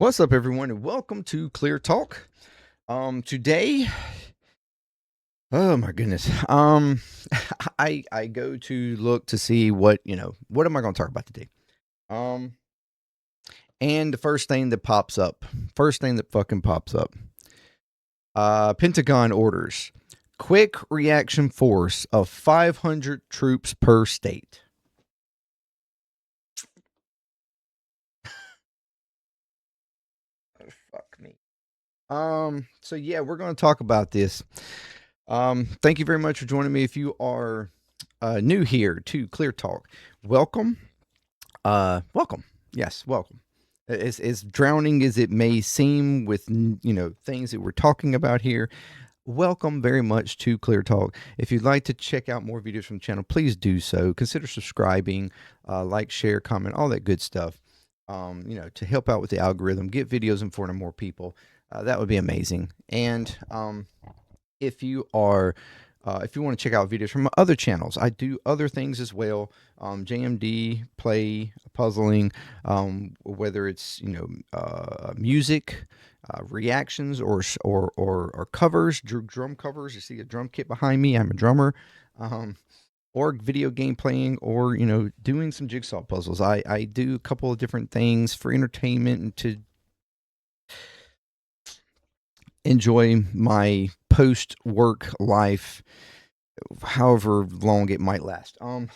What's up, everyone, and welcome to ClearTalk. Today, oh my goodness, I go to look to see what am I going to talk about today? Um, and the first thing that fucking pops up, Pentagon orders quick reaction force of 500 troops per state. Oh, fuck me. So yeah, we're going to talk about this. Thank you very much for joining me. If you are new here to Clear Talk, welcome. Welcome. Yes, welcome. As drowning as it may seem with things that we're talking about here, welcome very much to Clear Talk. If you'd like to check out more videos from the channel, please do so. Consider subscribing, like, share, comment, all that good stuff. To help out with the algorithm, get videos in front of more people. That would be amazing. And if you are if you want to check out videos from other channels, I do other things as well. JMDPLAY, puzzling, whether it's music, reactions, or covers, drum covers. You see a drum kit behind me. I'm a drummer. Or video game playing, or doing some jigsaw puzzles. I do a couple of different things for entertainment and to enjoy my post-work life, however long it might last. And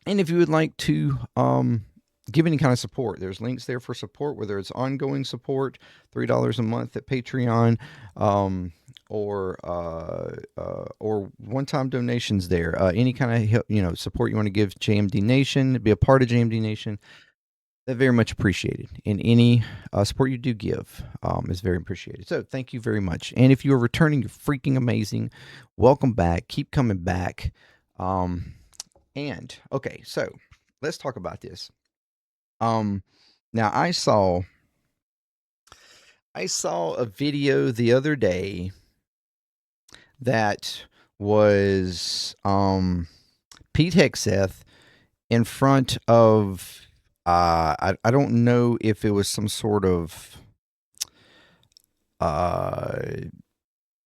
if you would like to give any kind of support, there's links there for support, whether it's ongoing support, $3 a month at Patreon, or one-time donations there. Any kind of support you want to give JMD Nation, be a part of JMD Nation. They're very much appreciated. And any support you do give is very appreciated. So thank you very much. And if you are returning, you're freaking amazing. Welcome back. Keep coming back. And okay, so let's talk about this. Now I saw a video the other day that was Pete Hegseth in front of I don't know if it was some sort of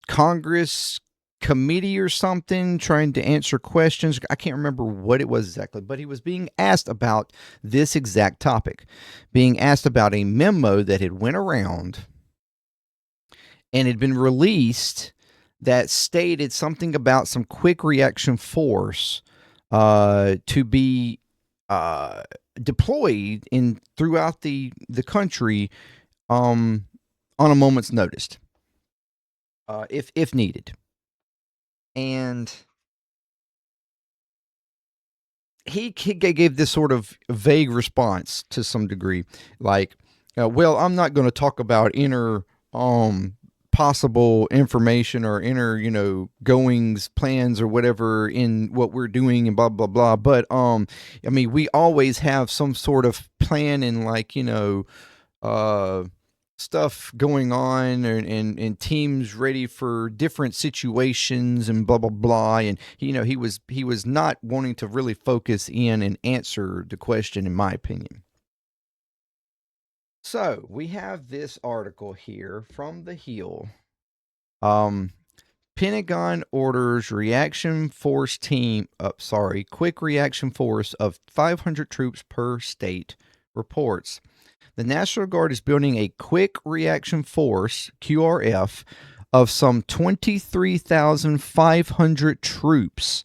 Congress committee or something trying to answer questions. I can't remember what it was exactly, but he was being asked about this exact topic, being asked about a memo that had went around and had been released that stated something about some quick reaction force to be deployed throughout the country on a moment's notice, if needed. And he gave this sort of vague response to some degree, like, well, I'm not going to talk about inner possible information or inner goings, plans, or whatever in what we're doing and blah blah blah, but I mean, we always have some sort of plan and stuff going on, and teams ready for different situations and blah blah blah. And he was not wanting to really focus in and answer the question, in my opinion. So we have this article here from The Hill. Pentagon orders reaction force team. Quick reaction force of 500 troops per state. Reports. The National Guard is building a quick reaction force (QRF) of some 23,500 troops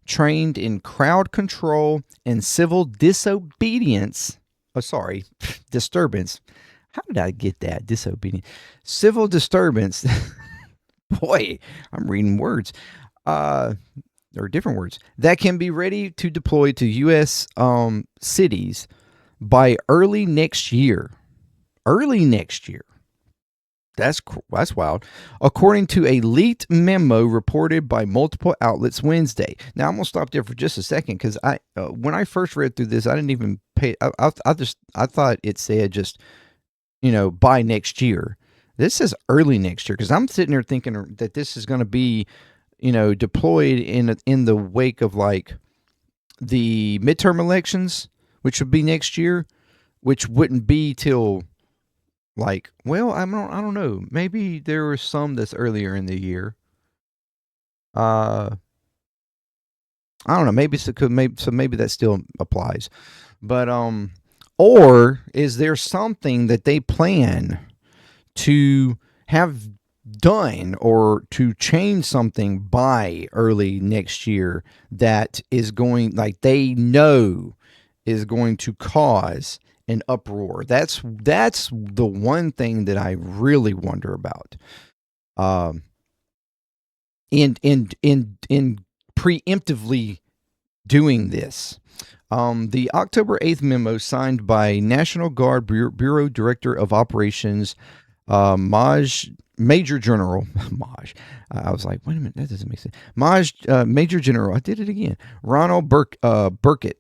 trained in crowd control and civil disobedience. Disturbance. How did I get that? Disobedience. Civil disturbance. Boy, I'm reading words. Or different words. That can be ready to deploy to U.S. cities by early next year. Early next year. That's wild. According to a leaked memo reported by multiple outlets Wednesday. Now, I'm going to stop there for just a second, because when I first read through this, I didn't even pay. I thought it said just, by next year. This is early next year, because I'm sitting there thinking that this is going to be, deployed in the wake of like the midterm elections, which would be next year, which wouldn't be till like, well, I don't know. Maybe there was some that's earlier in the year. I don't know. Maybe maybe that still applies. But or is there something that they plan to have done or to change something by early next year that is going, like, they know is going to cause an uproar? That's the one thing that I really wonder about. Um in preemptively doing this. The October 8th memo signed by National Guard Bureau Director of Operations Major General Maj. I was like, wait a minute, that doesn't make sense. Major General. I did it again. Ronald Burkett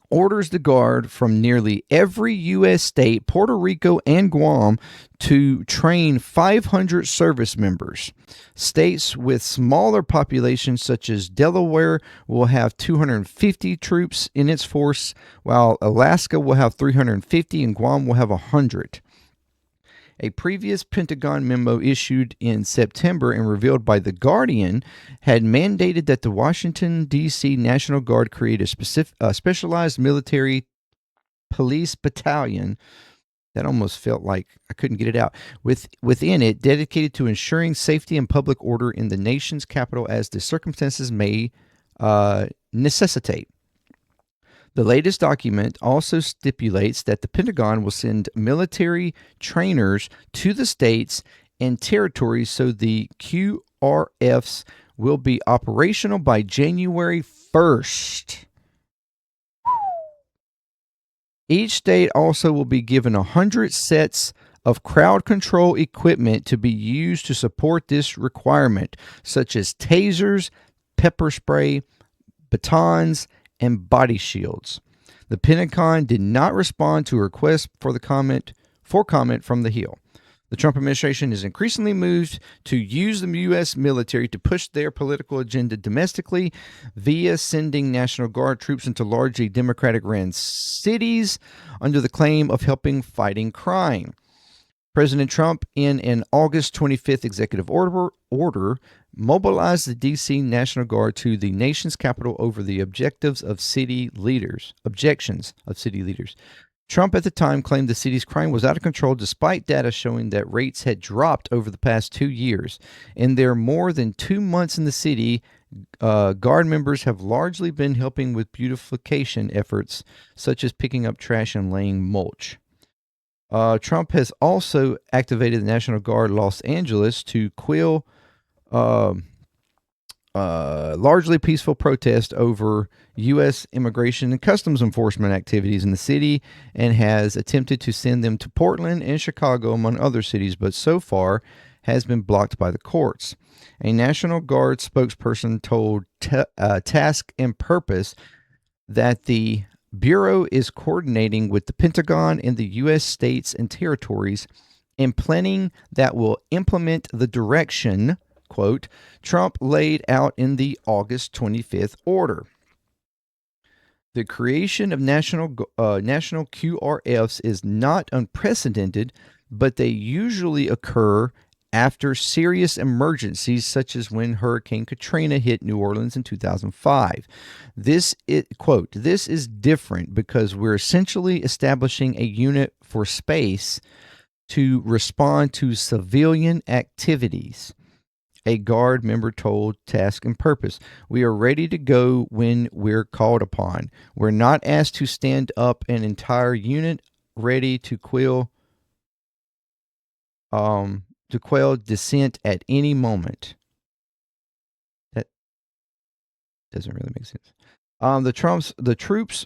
orders the Guard from nearly every U.S. state, Puerto Rico, and Guam to train 500 service members. States with smaller populations, such as Delaware, will have 250 troops in its force, while Alaska will have 350 and Guam will have 100. A previous Pentagon memo issued in September and revealed by The Guardian had mandated that the Washington, D.C. National Guard create a specialized military police battalion. That almost felt like I couldn't get it out. Within it, dedicated to ensuring safety and public order in the nation's capital as the circumstances may necessitate. The latest document also stipulates that the Pentagon will send military trainers to the states and territories so the QRFs will be operational by January 1st. Each state also will be given 100 sets of crowd control equipment to be used to support this requirement, such as tasers, pepper spray, batons, and body shields. The Pentagon did not respond to a request for comment from the Hill. The Trump administration is increasingly moved to use the U.S. military to push their political agenda domestically via sending National Guard troops into largely Democratic-ran cities under the claim of helping fighting crime. President Trump, in an August 25th executive order, mobilized the D.C. National Guard to the nation's capital over the objections of city leaders. Trump at the time claimed the city's crime was out of control despite data showing that rates had dropped over the past 2 years. In their more than 2 months in the city, Guard members have largely been helping with beautification efforts, such as picking up trash and laying mulch. Trump has also activated the National Guard Los Angeles to quell largely peaceful protest over U.S. immigration and customs enforcement activities in the city, and has attempted to send them to Portland and Chicago, among other cities, but so far has been blocked by the courts. A National Guard spokesperson told Task and Purpose that the Bureau is coordinating with the Pentagon and the U.S. states and territories in planning that will implement the direction, quote, Trump laid out in the August 25th order. The creation of national QRFs is not unprecedented, but they usually occur after serious emergencies, such as when Hurricane Katrina hit New Orleans in 2005. This is different because we're essentially establishing a unit for space to respond to civilian activities. A Guard member told Task and Purpose, "We are ready to go when we're called upon. We're not asked to stand up an entire unit ready to quell dissent at any moment." That doesn't really make sense. The troops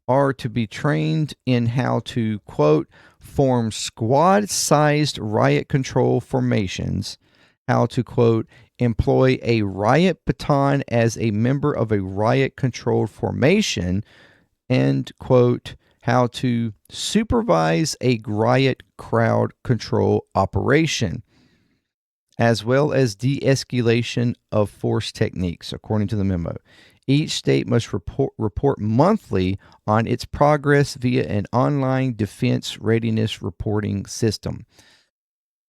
are to be trained in how to, quote, form squad-sized riot control formations, how to, quote, employ a riot baton as a member of a riot-controlled formation, and, quote, how to supervise a riot crowd control operation, as well as de-escalation of force techniques, according to the memo. Each state must report monthly on its progress via an online defense readiness reporting system.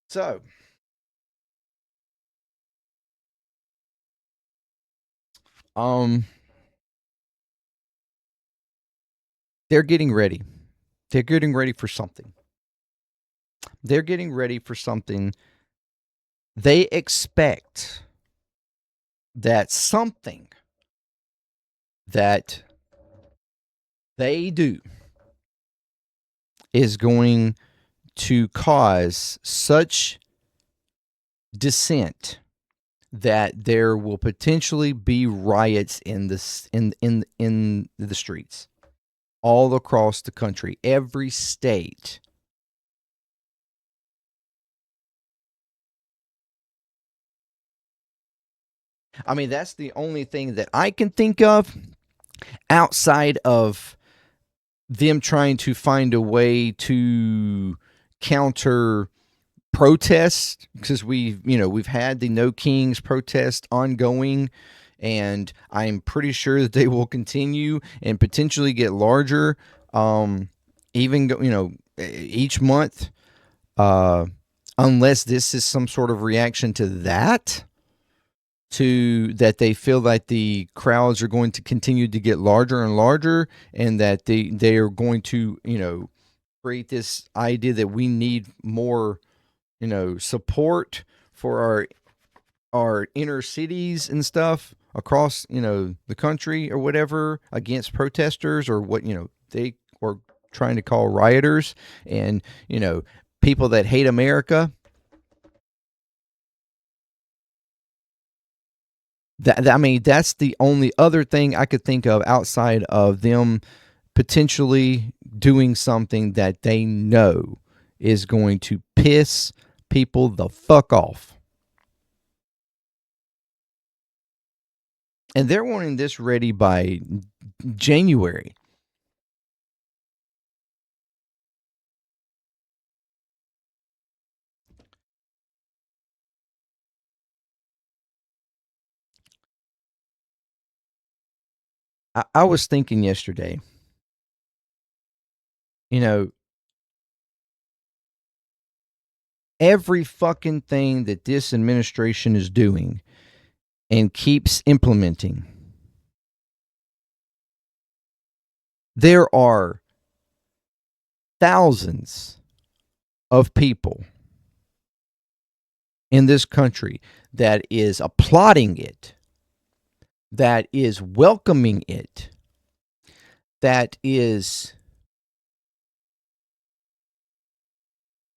So, they're getting ready. They're getting ready for something. They're getting ready for something. They expect that something that they do is going to cause such dissent that there will potentially be riots in the streets all across the country, every state. I mean, that's the only thing that I can think of outside of them trying to find a way to counter protests, because we've had the No Kings protest ongoing, and I'm pretty sure that they will continue and potentially get larger, even each month, unless this is some sort of reaction to that. To that, they feel like the crowds are going to continue to get larger and larger, and that they are going to create this idea that we need more support for our inner cities and stuff across the country or whatever, against protesters, or what they are trying to call rioters, and people that hate America. I mean, that's the only other thing I could think of outside of them potentially doing something that they know is going to piss people the fuck off. And they're wanting this ready by January. I was thinking yesterday, you know, every fucking thing that this administration is doing and keeps implementing, there are thousands of people in this country that is applauding it, that is welcoming it, that is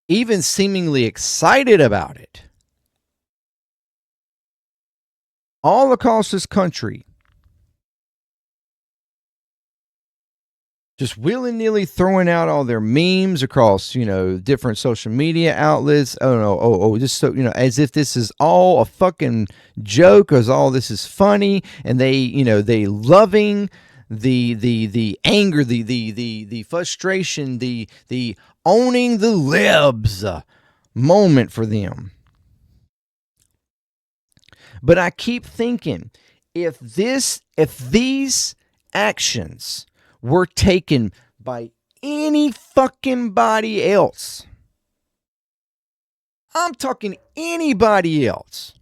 even seemingly excited about it, all across this country, just willy-nilly throwing out all their memes across, different social media outlets. Oh no, just so as if this is all a fucking joke, as all this is funny, and they loving the anger, the frustration, the owning the libs moment for them. But I keep thinking, if these actions were taken by any fucking body else, I'm talking anybody else,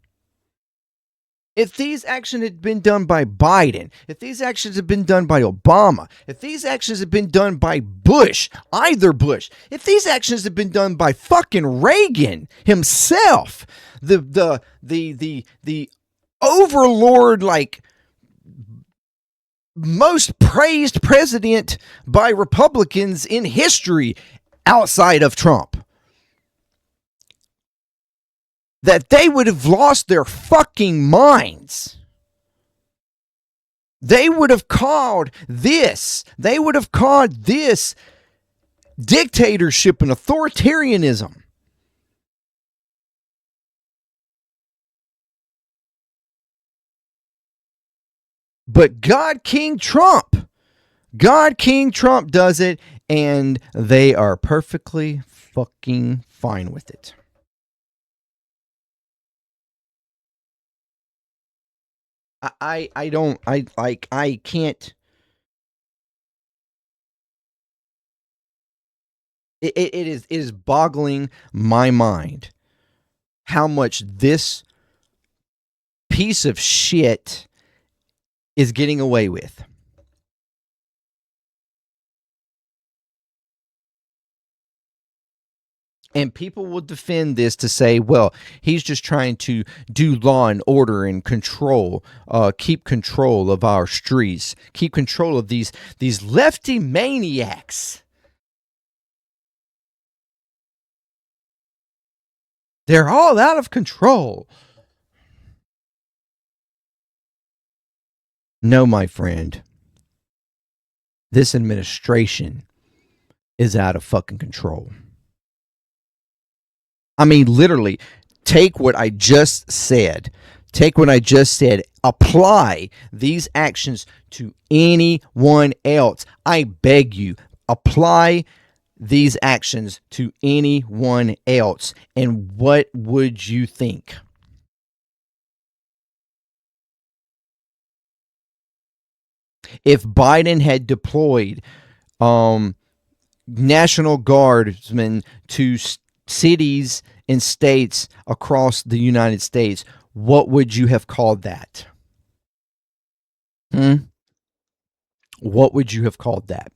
if these actions had been done by Biden, if these actions had been done by Obama, if these actions had been done by Bush, either Bush, if these actions had been done by fucking Reagan himself, the overlord, like most praised president by Republicans in history outside of Trump, that they would have lost their fucking minds. They would have called this dictatorship and authoritarianism. But God King Trump does it, and they are perfectly fucking fine with it. I don't I can't. It is boggling my mind how much this piece of shit is getting away with. And people will defend this to say, well, he's just trying to do law and order and control, keep control of our streets, keep control of these lefty maniacs. They're all out of control. No, my friend, this administration is out of fucking control. I mean, literally, take what I just said. Take what I just said. Apply these actions to anyone else. I beg you, apply these actions to anyone else. And what would you think? If Biden had deployed National Guardsmen to cities and states across the United States, what would you have called that? Hmm? What would you have called that?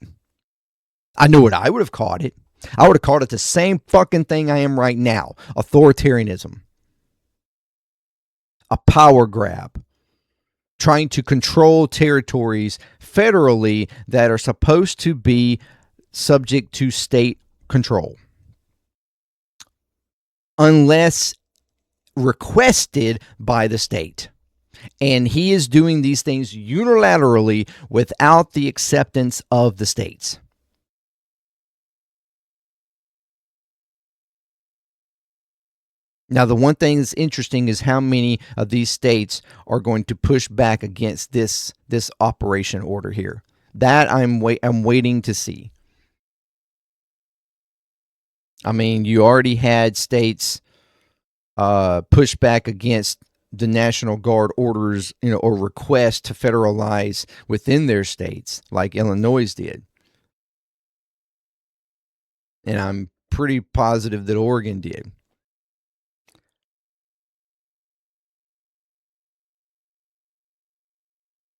I know what I would have called it. I would have called it the same fucking thing I am right now: authoritarianism, a power grab, trying to control territories federally that are supposed to be subject to state control, unless requested by the state. And he is doing these things unilaterally without the acceptance of the states. Now, the one thing that's interesting is how many of these states are going to push back against this operation order here. That I'm waiting to see. I mean, you already had states push back against the National Guard orders, or request to federalize within their states, like Illinois did. And I'm pretty positive that Oregon did.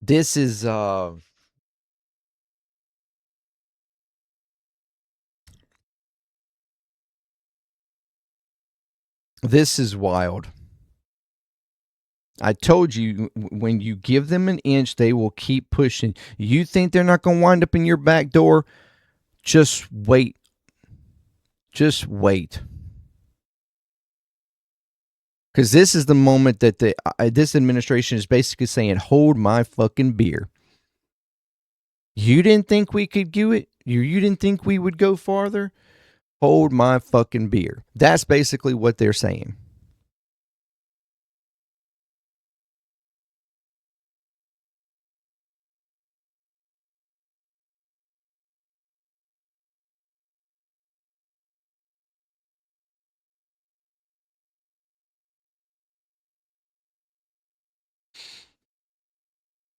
This is this is wild. I told you, when you give them an inch, they will keep pushing. You think they're not going to wind up in your back door? Just wait. Just wait. Because this is the moment that this administration is basically saying, hold my fucking beer. You didn't think we could do it? You didn't think we would go farther? Hold my fucking beer. That's basically what they're saying.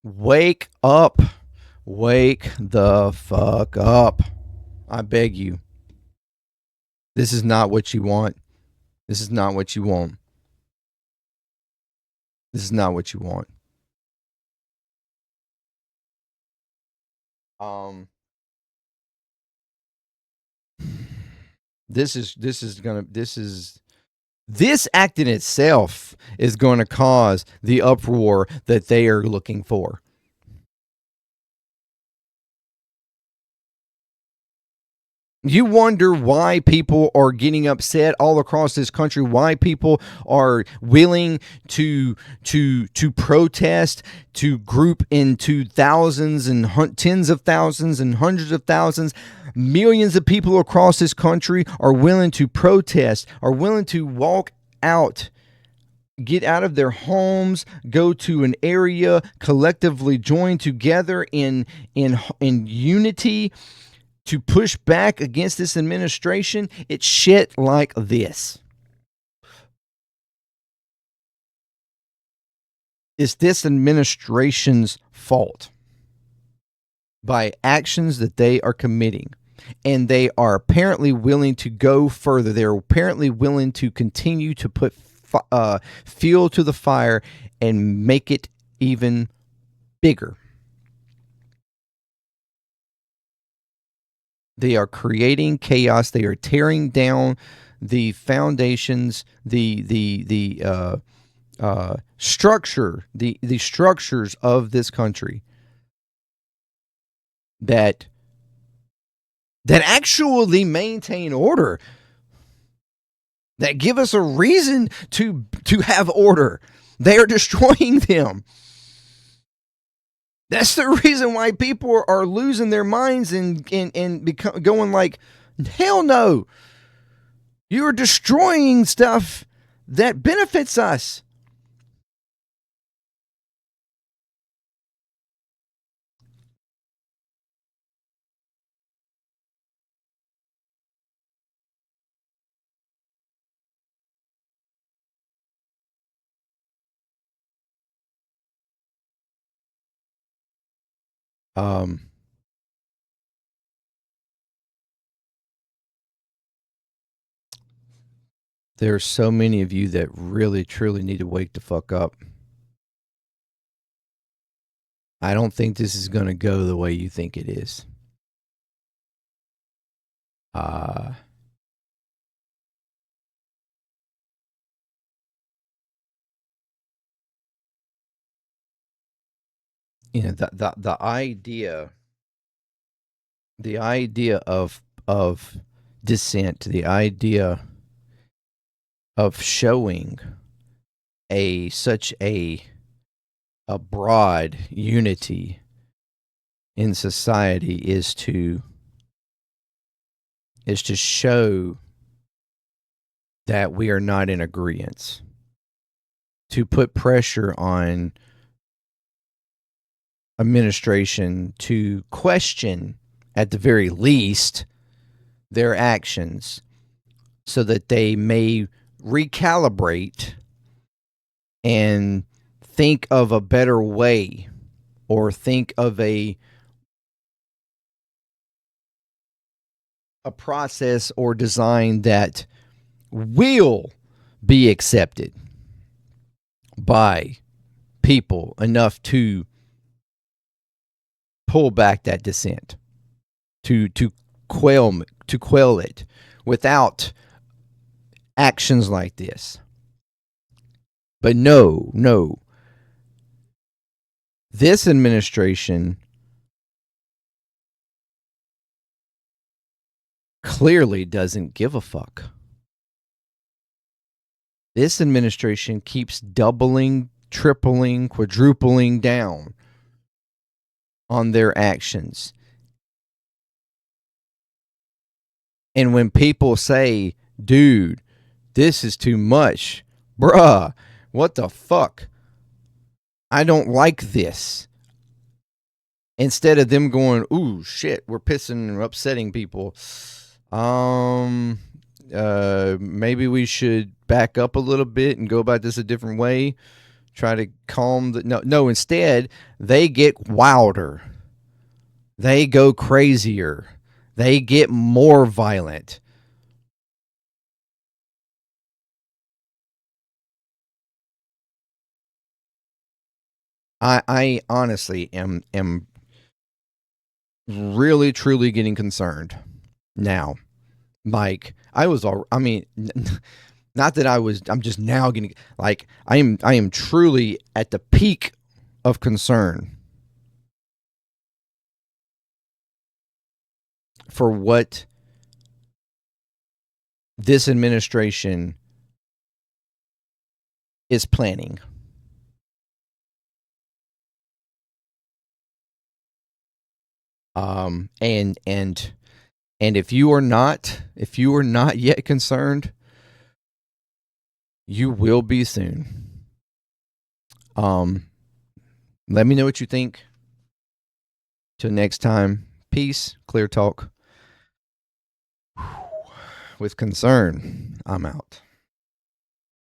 Wake up. Wake the fuck up. I beg you. This is not what you want. This is not what you want. This is not what you want. Um this act in itself is going to cause the uproar that they are looking for. You wonder why people are getting upset all across this country, why people are willing to protest, to group into thousands and tens of thousands and hundreds of thousands. Millions of people across this country are willing to protest, are willing to walk out, get out of their homes, go to an area, collectively join together in unity to push back against this administration. It's shit like this. is this administration's fault by actions that they are committing. And they are apparently willing to go further. They're apparently willing to continue to put fuel to the fire and make it even bigger. They are creating chaos. They are tearing down the foundations, the structure, the structures of this country that actually maintain order, that give us a reason to have order. They are destroying them. That's the reason why people are losing their minds and going like, hell no. You're destroying stuff that benefits us. There's so many of you that really, truly need to wake the fuck up. I don't think this is going to go the way you think it is. You know, the idea of dissent, the idea of showing such a broad unity in society is to show that we are not in agreement, to put pressure on administration to question, at the very least, their actions so that they may recalibrate and think of a better way, or think of a process or design that will be accepted by people enough to pull back that dissent, to quell it without actions like this. But no. This administration clearly doesn't give a fuck. This administration keeps doubling, tripling, quadrupling down on their actions. And when people say, dude, this is too much, bruh, what the fuck? I don't like this. Instead of them going, ooh, shit, we're pissing and upsetting people. Maybe we should back up a little bit and go about this a different way. Try to calm the... No, instead, they get wilder. They go crazier. They get more violent. I honestly am really, truly getting concerned now. Like, not that I'm just now getting, like, I am truly at the peak of concern for what this administration is planning. And if you are not yet concerned, you will be soon. Let me know what you think. Till next time, peace, clear talk. With concern, I'm out.